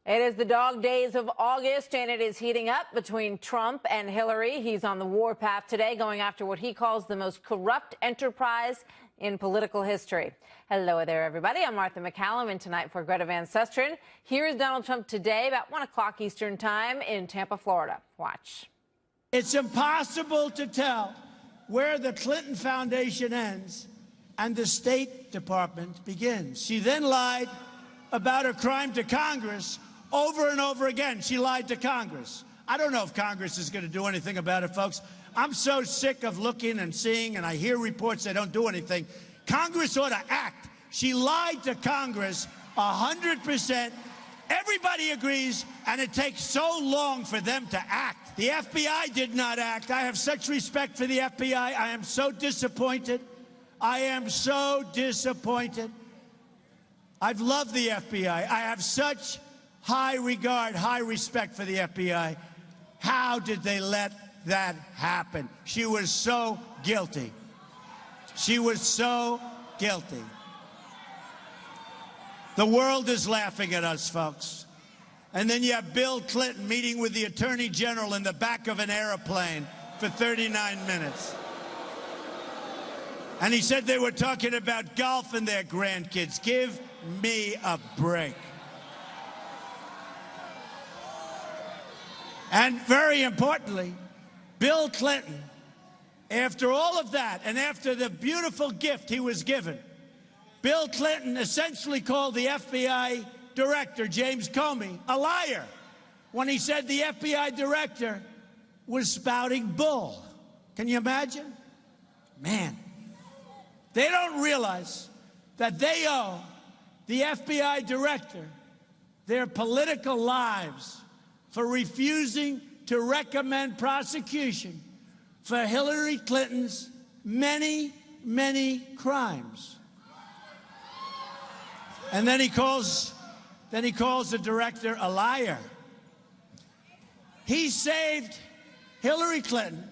It is the dog days of August, and it is heating up between Trump and Hillary. He's on the warpath today, going after what he calls the most corrupt enterprise in political history. Hello there, everybody. I'm Martha MacCallum, and tonight for Greta Van Susteren, here is Donald Trump today, about 1 o'clock Eastern Time in Tampa, Florida. Watch. It's impossible to tell where the Clinton Foundation ends and the State Department begins. She then lied about her crime to Congress over and over again. She lied to Congress. I don't know if Congress is going to do anything about it, folks. I'm so sick of looking and seeing, and I hear reports they don't do anything. Congress ought to act. She lied to Congress 100%. Everybody agrees, and it takes so long for them to act. The FBI did not act. I have such respect for the FBI. I am so disappointed. I am so disappointed. I've loved the FBI. I have such high regard, high respect for the FBI. How did they let that happen? She was so guilty. She was so guilty. The world is laughing at us, folks. And then you have Bill Clinton meeting with the Attorney General in the back of an airplane for 39 minutes. And he said they were talking about golf and their grandkids. Give me a break. And very importantly, Bill Clinton, after all of that and after the beautiful gift he was given, Bill Clinton essentially called the FBI director, James Comey, a liar when he said the FBI director was spouting bull. Can you imagine? Man, they don't realize that they owe the FBI director their political lives for refusing to recommend prosecution for Hillary Clinton's many, many crimes. And then he calls the director a liar. He saved Hillary Clinton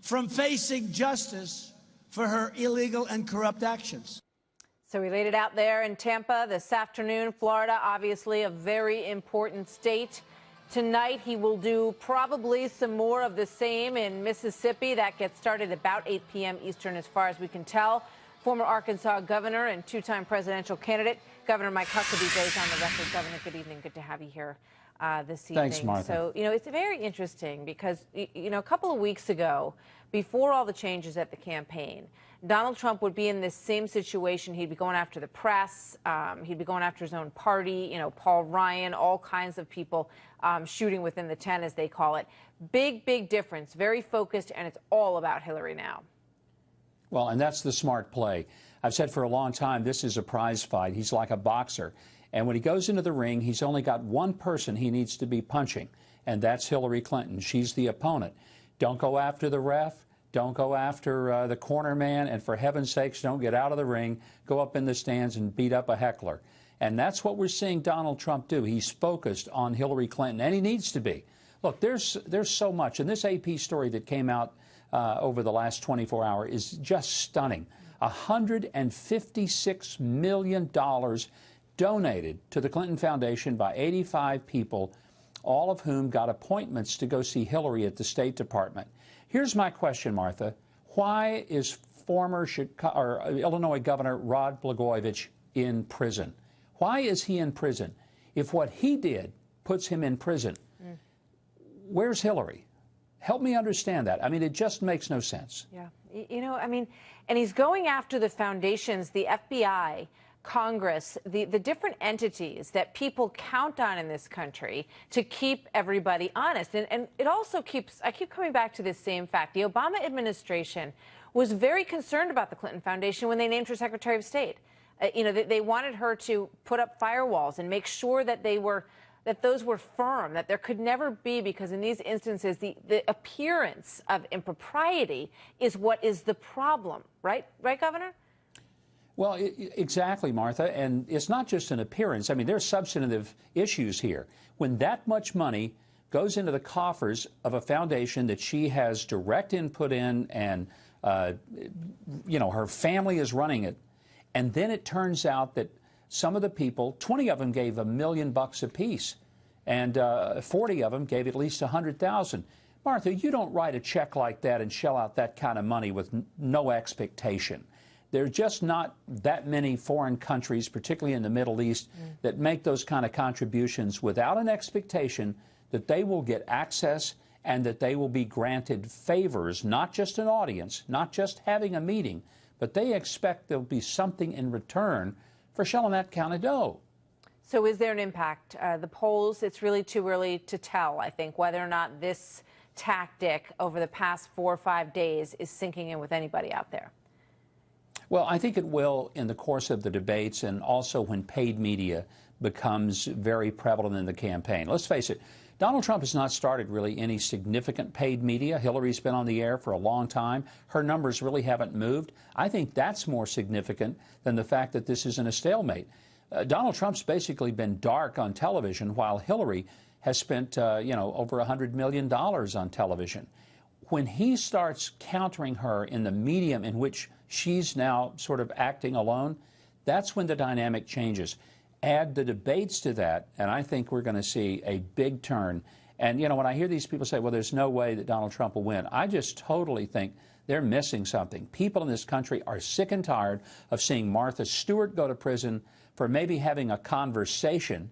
from facing justice for her illegal and corrupt actions. So he laid it out there in Tampa this afternoon. Florida, obviously a very important state. Tonight, he will do probably some more of the same in Mississippi. That gets started about 8 p.m. Eastern, as far as we can tell. Former Arkansas governor and two-time presidential candidate, Governor Mike Huckabee, is on the record. Governor, good evening. Good to have you here this evening. Thanks, Martha. So, it's very interesting because, a couple of weeks ago, before all the changes at the campaign, Donald Trump would be in this same situation. He'd be going after the press. He'd be going after his own party, Paul Ryan, all kinds of people shooting within the tent, as they call it. Big, big difference. Very focused, and it's all about Hillary now. Well, and that's the smart play. I've said for a long time, this is a prize fight. He's like a boxer. And when he goes into the ring, he's only got one person he needs to be punching, and that's Hillary Clinton. She's the opponent. Don't go after the ref. Don't go after the corner man. And for heaven's sakes, don't get out of the ring, go up in the stands and beat up a heckler. And that's what we're seeing Donald Trump do. He's focused on Hillary Clinton, and he needs to be. Look, there's so much. And this AP story that came out over the last 24 hours is just stunning. $156 million donated to the Clinton Foundation by 85 people, all of whom got appointments to go see Hillary at the State Department. Here's my question, Martha. Why is former Illinois Governor Rod Blagojevich in prison? Why is he in prison? If what he did puts him in prison, where's Hillary? Help me understand that. I mean, it just makes no sense. Yeah. And he's going after the foundations, the FBI, Congress, the different entities that people count on in this country to keep everybody honest. And it also I keep coming back to this same fact. The Obama administration was very concerned about the Clinton Foundation when they named her Secretary of State. They wanted her to put up firewalls and make sure that those were firm, that there could never be, because in these instances, the appearance of impropriety is what is the problem. Right, Governor? Well, exactly, Martha. And it's not just an appearance. I mean, there's substantive issues here. When that much money goes into the coffers of a foundation that she has direct input in and, her family is running it, and then it turns out that some of the people, 20 of them gave $1 million apiece. and 40 of them gave at least $100,000. Martha, you don't write a check like that and shell out that kind of money with no expectation. There are just not that many foreign countries, particularly in the Middle East, that make those kind of contributions without an expectation that they will get access and that they will be granted favors, not just an audience, not just having a meeting, but they expect there'll be something in return for shelling that kind of dough. So is there an impact? The polls, it's really too early to tell, I think, whether or not this tactic over the past 4 or 5 days is sinking in with anybody out there. Well, I think it will in the course of the debates and also when paid media becomes very prevalent in the campaign. Let's face it, Donald Trump has not started really any significant paid media. Hillary's been on the air for a long time. Her numbers really haven't moved. I think that's more significant than the fact that this isn't a stalemate. Donald Trump's basically been dark on television while Hillary has spent, over $100 million on television. When he starts countering her in the medium in which she's now sort of acting alone, that's when the dynamic changes. Add the debates to that, and I think we're going to see a big turn. And, when I hear these people say, well, there's no way that Donald Trump will win, I just totally think they're missing something. People in this country are sick and tired of seeing Martha Stewart go to prison for maybe having a conversation,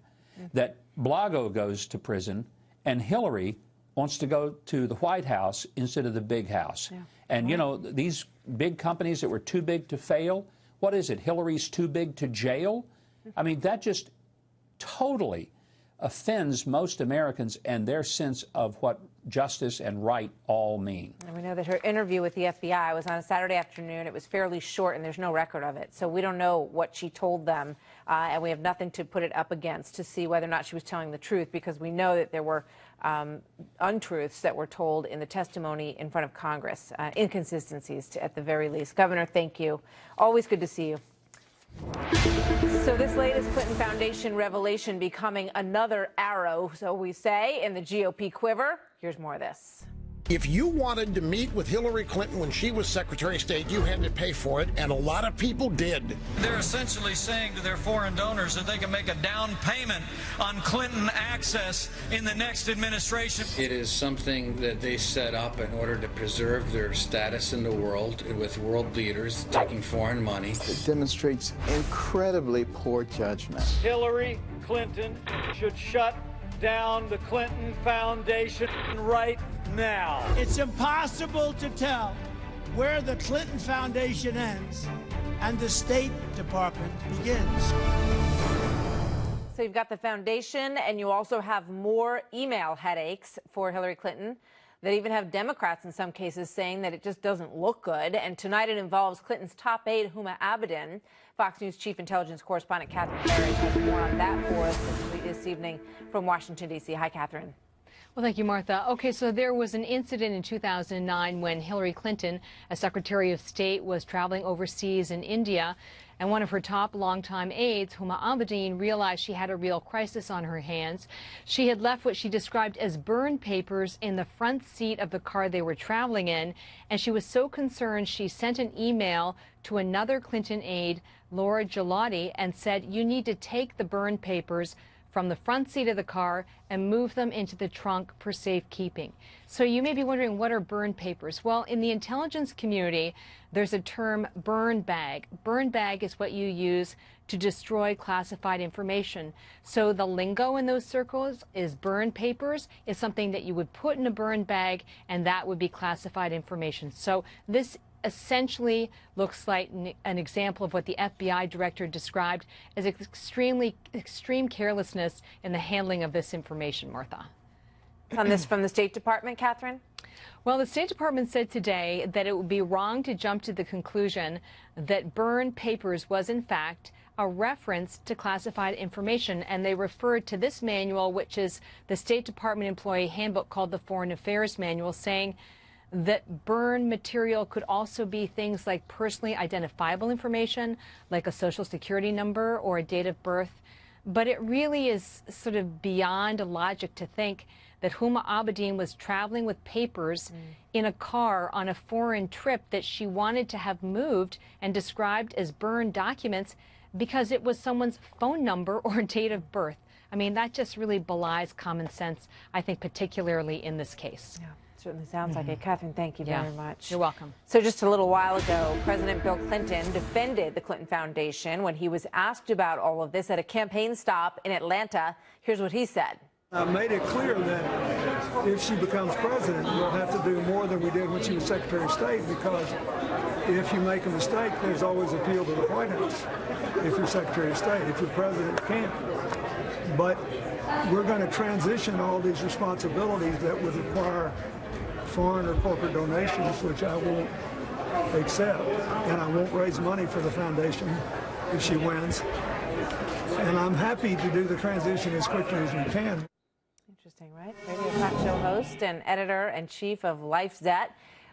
that Blago goes to prison, and Hillary wants to go to the White House instead of the big house. Yeah. And, these big companies that were too big to fail, what is it? Hillary's too big to jail? I mean, that just totally offends most Americans and their sense of what justice and right all mean. And we know that her interview with the FBI was on a Saturday afternoon. It was fairly short, and there's no record of it. So we don't know what she told them, and we have nothing to put it up against to see whether or not she was telling the truth, because we know that there were untruths that were told in the testimony in front of Congress, inconsistencies at the very least. Governor, thank you. Always good to see you. So this latest Clinton Foundation revelation becoming another arrow, so we say, in the GOP quiver. Here's more of this. If you wanted to meet with Hillary Clinton when she was Secretary of State, you had to pay for it, and a lot of people did. They're essentially saying to their foreign donors that they can make a down payment on Clinton access in the next administration. It is something that they set up in order to preserve their status in the world with world leaders taking foreign money. It demonstrates incredibly poor judgment. Hillary Clinton should shut down the Clinton Foundation right now. It's impossible to tell where the Clinton Foundation ends and the State Department begins. So you've got the foundation, and you also have more email headaches for Hillary Clinton that even have Democrats in some cases saying that it just doesn't look good. And tonight it involves Clinton's top aide, Huma Abedin. Fox News Chief Intelligence Correspondent Catherine Herridge has more on that for us this evening from Washington, D.C. Hi, Catherine. Well, thank you, Martha. Okay, so there was an incident in 2009 when Hillary Clinton, as Secretary of State, was traveling overseas in India, and one of her top longtime aides, Huma Abedin, realized she had a real crisis on her hands. She had left what she described as burned papers in the front seat of the car they were traveling in, and she was so concerned she sent an email to another Clinton aide, Laura Gelati, and said, "You need to take the burned papers from the front seat of the car and move them into the trunk for safekeeping." So you may be wondering, what are burn papers? Well, in the intelligence community, there's a term, burn bag. Burn bag is what you use to destroy classified information. So the lingo in those circles is burn papers is something that you would put in a burn bag, and that would be classified information. So this essentially looks like an example of what the FBI director described as extreme carelessness in the handling of this information, Martha. On this from the State Department, Catherine? Well, the State Department said today that it would be wrong to jump to the conclusion that burn papers was, in fact, a reference to classified information, and they referred to this manual, which is the State Department employee handbook called the Foreign Affairs Manual, saying that burn material could also be things like personally identifiable information, like a social security number or a date of birth. But it really is sort of beyond logic to think that Huma Abedin was traveling with papers in a car on a foreign trip that she wanted to have moved and described as burned documents because it was someone's phone number or date of birth. I mean, that just really belies common sense, I think, particularly in this case. Yeah. Certainly sounds like it. Catherine, thank you very much. You're welcome. So just a little while ago, President Bill Clinton defended the Clinton Foundation when he was asked about all of this at a campaign stop in Atlanta. Here's what he said. I made it clear that if she becomes president, we'll have to do more than we did when she was Secretary of State, because if you make a mistake, there's always appeal to the White House if you're Secretary of State. If you're president, you can't. But we're going to transition all these responsibilities that would require foreign or corporate donations, which I won't accept, and I won't raise money for the foundation if she wins. And I'm happy to do the transition as quickly as we can. Interesting, right? Radio talk show host and editor-in-chief of LifeZette,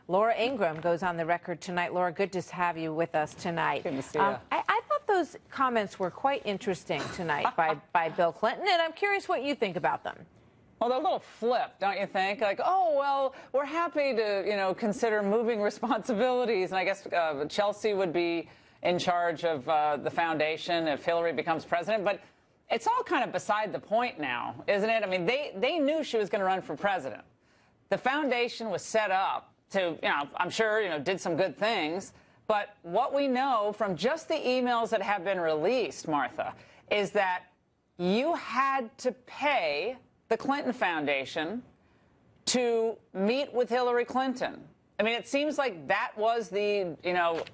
Laura Ingraham, goes on the record tonight. Laura, good to have you with us tonight. Good to see you. I thought those comments were quite interesting tonight by Bill Clinton, and I'm curious what you think about them. Well, they're a little flip, don't you think? Like, oh, well, we're happy to, consider moving responsibilities. And I guess Chelsea would be in charge of the foundation if Hillary becomes president. But it's all kind of beside the point now, isn't it? I mean, they knew she was going to run for president. The foundation was set up to, I'm sure, did some good things. But what we know from just the emails that have been released, Martha, is that you had to pay the Clinton Foundation to meet with Hillary Clinton. I mean, it seems like that was the,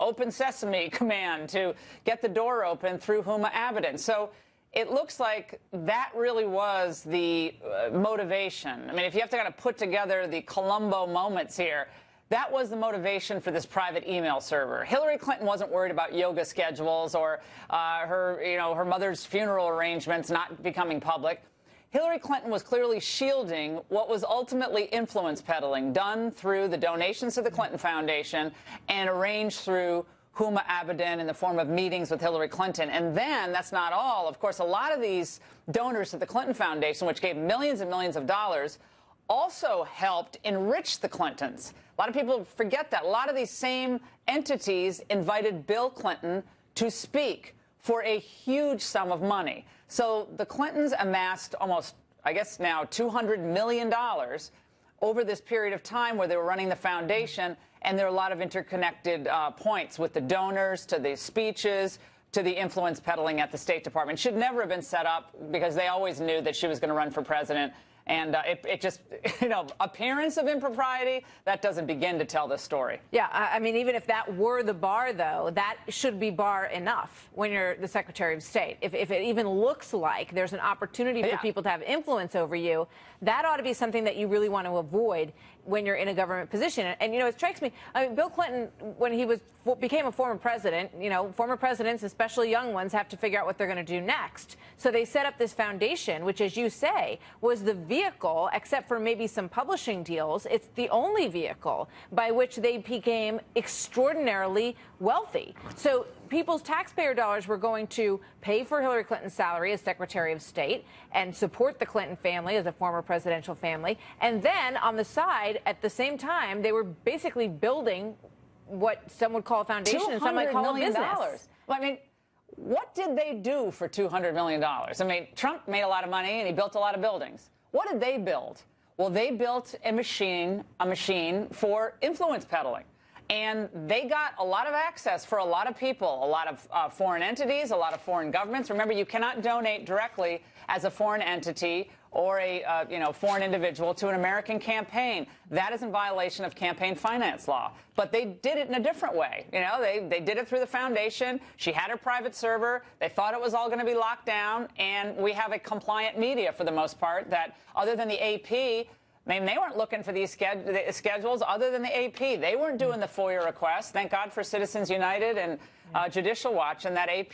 open sesame command to get the door open through Huma Abedin. So it looks like that really was the motivation. I mean, if you have to kind of put together the Columbo moments here, that was the motivation for this private email server. Hillary Clinton wasn't worried about yoga schedules or her mother's funeral arrangements not becoming public. Hillary Clinton was clearly shielding what was ultimately influence peddling done through the donations to the Clinton Foundation and arranged through Huma Abedin in the form of meetings with Hillary Clinton. And then, that's not all. Of course, a lot of these donors to the Clinton Foundation, which gave millions and millions of dollars, also helped enrich the Clintons. A lot of people forget that. A lot of these same entities invited Bill Clinton to speak for a huge sum of money. So the Clintons amassed almost, I guess now, $200 million over this period of time where they were running the foundation. And there are a lot of interconnected points with the donors, to the speeches, to the influence peddling at the State Department. Should never have been set up because they always knew that she was going to run for president. And it just, appearance of impropriety, that doesn't begin to tell this story. Yeah, I mean, even if that were the bar, though, that should be bar enough when you're the Secretary of State. If it even looks like there's an opportunity for people to have influence over you, that ought to be something that you really want to avoid when you're in a government position. And, it strikes me, I mean, Bill Clinton, when he became a former president, former presidents, especially young ones, have to figure out what they're going to do next. So they set up this foundation, which, as you say, was the vehicle, except for maybe some publishing deals, it's the only vehicle by which they became extraordinarily wealthy. So people's taxpayer dollars were going to pay for Hillary Clinton's salary as Secretary of State and support the Clinton family as a former presidential family. And then on the side, at the same time, they were basically building what some would call a foundation and some might call a business. Well, I mean, what did they do for $200 million? I mean, Trump made a lot of money and he built a lot of buildings. What did they build? Well, they built a machine for influence peddling. And they got a lot of access for a lot of people, a lot of foreign entities, a lot of foreign governments. Remember, you cannot donate directly as a foreign entity or a foreign individual to an American campaign. That is in violation of campaign finance law. But they did it in a different way. They did it through the foundation. She had her private server. They thought it was all going to be locked down. And we have a compliant media, for the most part, that other than the AP, I mean, they weren't looking for these schedules other than the AP. They weren't doing the FOIA requests. Thank God for Citizens United and Judicial Watch and that AP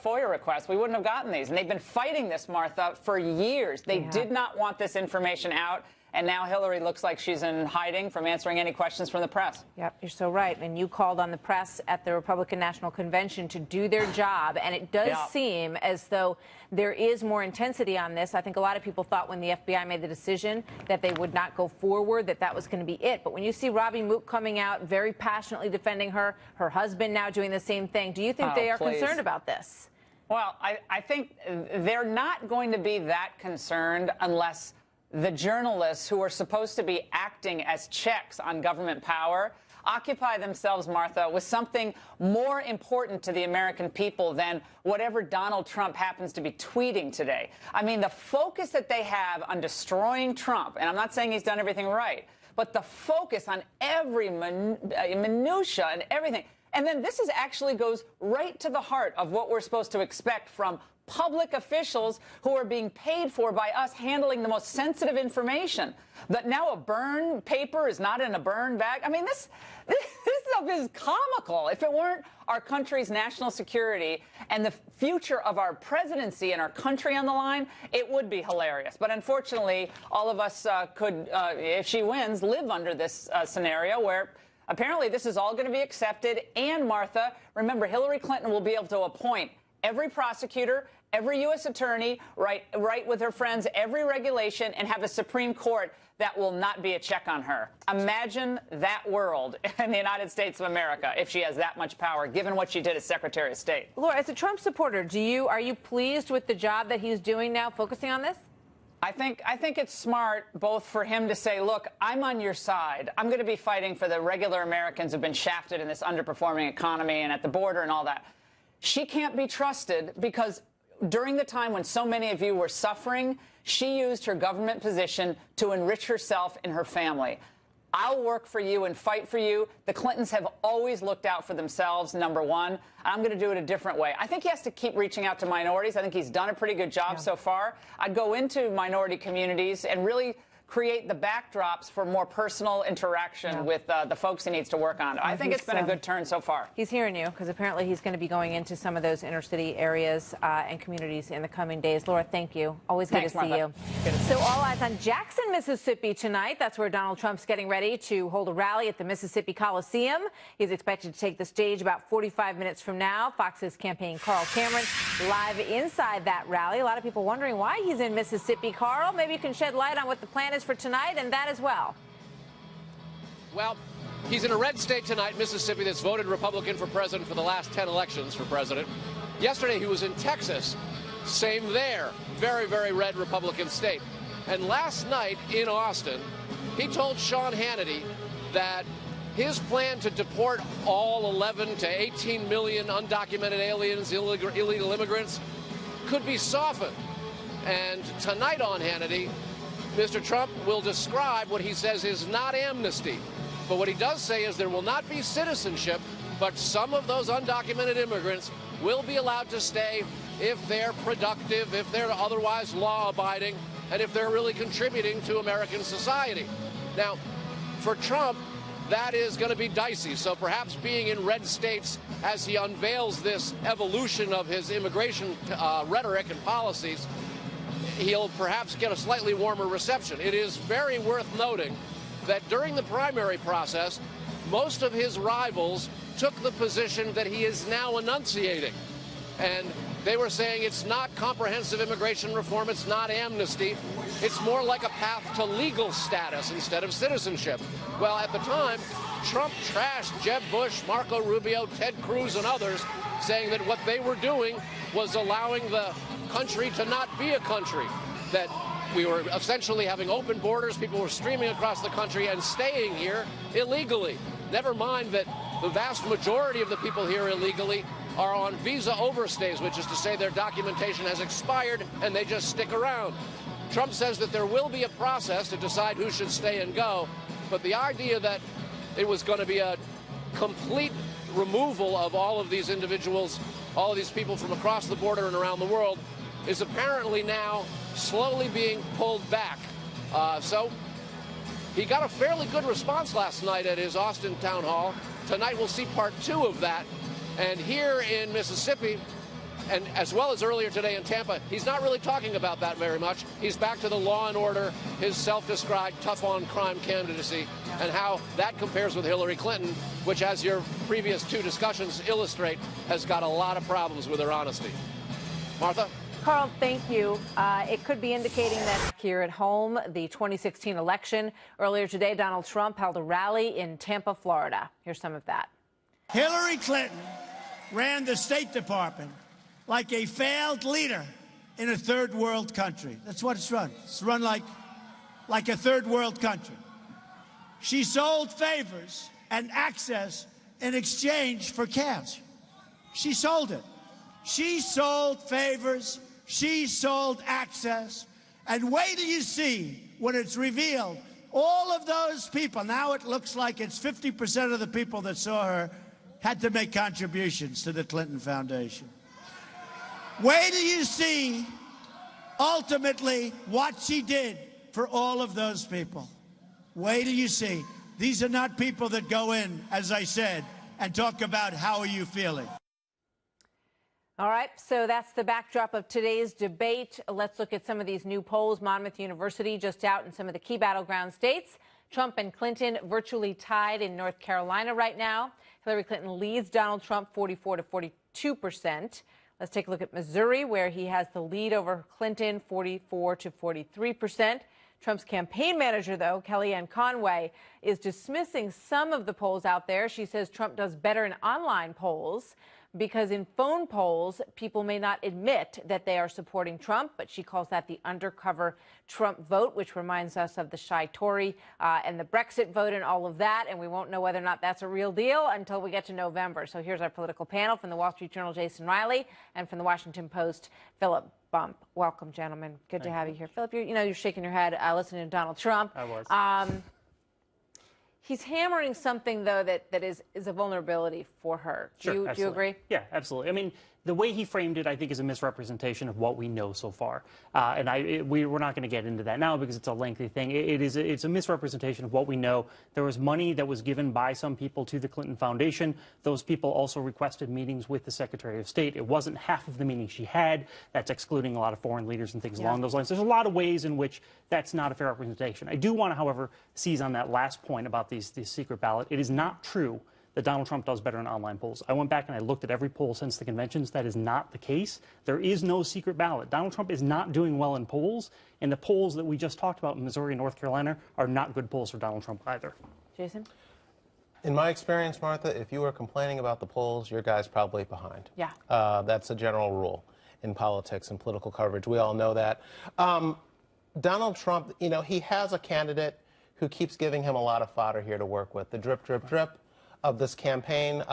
FOIA request. We wouldn't have gotten these. And they've been fighting this, Martha, for years. They did not want this information out. And now Hillary looks like she's in hiding from answering any questions from the press. Yep, you're so right. And you called on the press at the Republican National Convention to do their job. And it does seem as though there is more intensity on this. I think a lot of people thought when the FBI made the decision that they would not go forward, that was going to be it. But when you see Robbie Mook coming out very passionately defending her husband now doing the same thing, do you think they are concerned about this? Well, I think they're not going to be that concerned unless the journalists who are supposed to be acting as checks on government power occupy themselves, Martha, with something more important to the American people than whatever Donald Trump happens to be tweeting today. I mean, the focus that they have on destroying Trump, and I'm not saying he's done everything right, but the focus on every minutia and everything. And then this actually goes right to the heart of what we're supposed to expect from public officials who are being paid for by us handling the most sensitive information. That now a burn paper is not in a burn bag. I mean, this stuff is comical. If it weren't our country's national security and the future of our presidency and our country on the line, it would be hilarious. But unfortunately, all of us could, if she wins, live under this scenario where apparently this is all going to be accepted. And, Martha, remember, Hillary Clinton will be able to appoint every prosecutor, every U.S. attorney, right with her friends, every regulation, and have a Supreme Court that will not be a check on her. Imagine that world in the United States of America if she has that much power, given what she did as Secretary of State. Laura, as a Trump supporter, are you pleased with the job that he's doing now, focusing on this? I think it's smart both for him to say, look, I'm on your side. I'm going to be fighting for the regular Americans who've been shafted in this underperforming economy and at the border and all that. She can't be trusted because during the time when so many of you were suffering, she used her government position to enrich herself and her family. I'll work for you and fight for you. The Clintons have always looked out for themselves, number one. I'm going to do it a different way. I think he has to keep reaching out to minorities. I think he's done a pretty good job so far. I'd go into minority communities and really create the backdrops for more personal interaction with the folks he needs to work on. I think it's been a good turn so far. He's hearing you because apparently he's going to be going into some of those inner city areas and communities in the coming days. Laura, thank you. Always good to see you. So all eyes on Jackson, Mississippi tonight. That's where Donald Trump's getting ready to hold a rally at the Mississippi Coliseum. He's expected to take the stage about 45 minutes from now. Fox's campaign Carl Cameron live inside that rally. A lot of people wondering why he's in Mississippi. Carl, maybe you can shed light on what the plan is for tonight and that as well. Well, he's in a red state tonight, Mississippi, that's voted Republican for president for the last 10 elections for president. Yesterday he was in Texas, same there, very, very red Republican state. And last night in Austin, he told Sean Hannity that his plan to deport all 11 to 18 million undocumented aliens, illegal immigrants, could be softened. And tonight on Hannity, Mr. Trump will describe what he says is not amnesty. But what he does say is there will not be citizenship, but some of those undocumented immigrants will be allowed to stay if they're productive, if they're otherwise law-abiding, and if they're really contributing to American society. Now, for Trump, that is going to be dicey. So perhaps being in red states as he unveils this evolution of his immigration rhetoric and policies, he'll perhaps get a slightly warmer reception. It is very worth noting that during the primary process, most of his rivals took the position that he is now enunciating. And they were saying it's not comprehensive immigration reform, it's not amnesty, it's more like a path to legal status instead of citizenship. Well, at the time, Trump trashed Jeb Bush, Marco Rubio, Ted Cruz, and others, saying that what they were doing was allowing the country to not be a country, that we were essentially having open borders, people were streaming across the country and staying here illegally. Never mind that the vast majority of the people here illegally are on visa overstays, which is to say their documentation has expired and they just stick around. Trump says that there will be a process to decide who should stay and go, but the idea that it was going to be a complete removal of all of these individuals, all of these people from across the border and around the world, is apparently now slowly being pulled back. So he got a fairly good response last night at his Austin town hall. Tonight we'll see part 2 of that. And here in Mississippi, and as well as earlier today in Tampa, he's not really talking about that very much. He's back to the law and order, his self-described tough-on-crime candidacy, and how that compares with Hillary Clinton, which, as your previous 2 discussions illustrate, has got a lot of problems with her honesty. Martha? Carl, thank you. It could be indicating that here at home, the 2016 election. Earlier today, Donald Trump held a rally in Tampa, Florida. Here's some of that. Hillary Clinton ran the State Department like a failed leader in a third world country. That's what it's run. It's run like a third world country. She sold favors and access in exchange for cash. She sold it. She sold favors. She sold access. And wait till you see when it's revealed, all of those people, now it looks like it's 50% of the people that saw her had to make contributions to the Clinton Foundation. Wait till you see ultimately what she did for all of those people. Wait till you see. These are not people that go in, as I said, and talk about how are you feeling. All right, so that's the backdrop of today's debate. Let's look at some of these new polls. Monmouth University just out in some of the key battleground states. Trump and Clinton virtually tied in North Carolina right now. Hillary Clinton leads Donald Trump 44 to 42%. Let's take a look at Missouri, where he has the lead over Clinton, 44 to 43%. Trump's campaign manager, though, Kellyanne Conway, is dismissing some of the polls out there. She says Trump does better in online polls because in phone polls, people may not admit that they are supporting Trump, but she calls that the undercover Trump vote, which reminds us of the shy Tory and the Brexit vote and all of that. And we won't know whether or not that's a real deal until we get to November. So here's our political panel from the Wall Street Journal, Jason Riley, and from the Washington Post, Philip Bump. Welcome, gentlemen. Good to have you here. Philip, you're shaking your head listening to Donald Trump. I was. He's hammering something, though, that is a vulnerability for her. Do you agree? Yeah, absolutely. I mean, the way he framed it, I think, is a misrepresentation of what we know so far. We're not going to get into that now because it's a lengthy thing. It's a misrepresentation of what we know. There was money that was given by some people to the Clinton Foundation. Those people also requested meetings with the Secretary of State. It wasn't half of the meetings she had. That's excluding a lot of foreign leaders and things along those lines. There's a lot of ways in which that's not a fair representation. I do want to, however, seize on that last point about these secret ballot. It is not true that Donald Trump does better in online polls. I went back and I looked at every poll since the conventions. That is not the case. There is no secret ballot. Donald Trump is not doing well in polls, and the polls that we just talked about in Missouri and North Carolina are not good polls for Donald Trump either. Jason? In my experience, Martha, if you were complaining about the polls, your guy's probably behind. Yeah. That's a general rule in politics and political coverage. We all know that. Donald Trump, he has a candidate who keeps giving him a lot of fodder here to work with. The drip, drip, drip of this campaign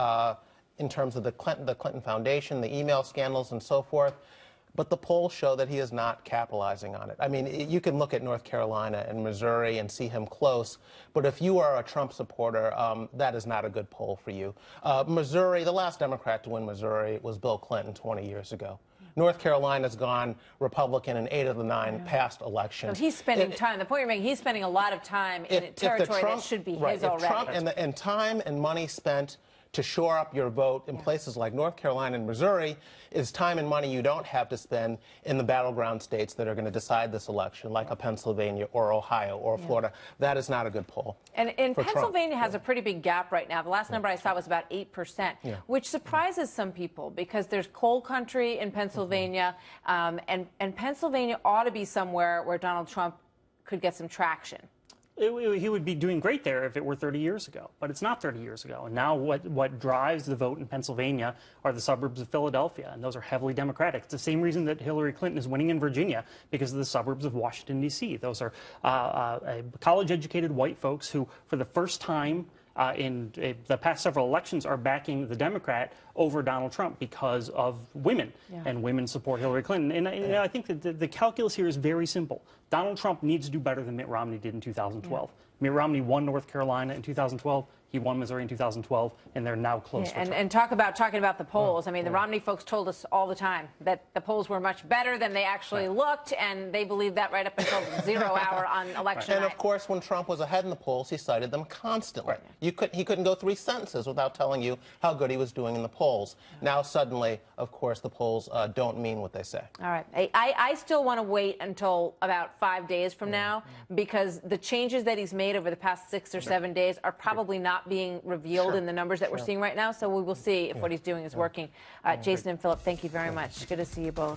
in terms of the Clinton Foundation, the email scandals and so forth. But the polls show that he is not capitalizing on it. I mean, you can look at North Carolina and Missouri and see him close, but if you are a Trump supporter, that is not a good poll for you. Missouri, the last Democrat to win Missouri was Bill Clinton 20 years ago. North Carolina's gone Republican in 8 of the 9 past elections. So he's spending time. The point you're making, he's spending a lot of time in a territory that should be his already. Trump and time and money spent to shore up your vote in places like North Carolina and Missouri is time and money you don't have to spend in the battleground states that are going to decide this election, like a Pennsylvania or Ohio or Florida. That is not a good poll. And Pennsylvania has a pretty big gap right now. The last number I saw was about 8%, which surprises some people because there's coal country in Pennsylvania, and Pennsylvania ought to be somewhere where Donald Trump could get some traction. He would be doing great there if it were 30 years ago, but it's not 30 years ago. And now what drives the vote in Pennsylvania are the suburbs of Philadelphia, and those are heavily Democratic. It's the same reason that Hillary Clinton is winning in Virginia, because of the suburbs of Washington, D.C. Those are college-educated white folks who, for the first time in the past several elections, are backing the Democrat over Donald Trump because of women, and women support Hillary Clinton. And I think that the calculus here is very simple. Donald Trump needs to do better than Mitt Romney did in 2012. Mitt Romney won North Carolina in 2012. He won Missouri in 2012, and they're now close. And talking about the polls. I mean, the Romney folks told us all the time that the polls were much better than they actually looked, and they believed that right up until the 0 hour on election night. And of course, when Trump was ahead in the polls, he cited them constantly. He couldn't go 3 sentences without telling you how good he was doing in the polls. Now suddenly, of course, the polls don't mean what they say. All right. I still want to wait until about 5 days from now, because the changes that he's made over the past 6 or 7 days are probably not being revealed in the numbers that we're seeing right now. So we will see if what he's doing is working. Jason and Philip, thank you very much. Good to see you both.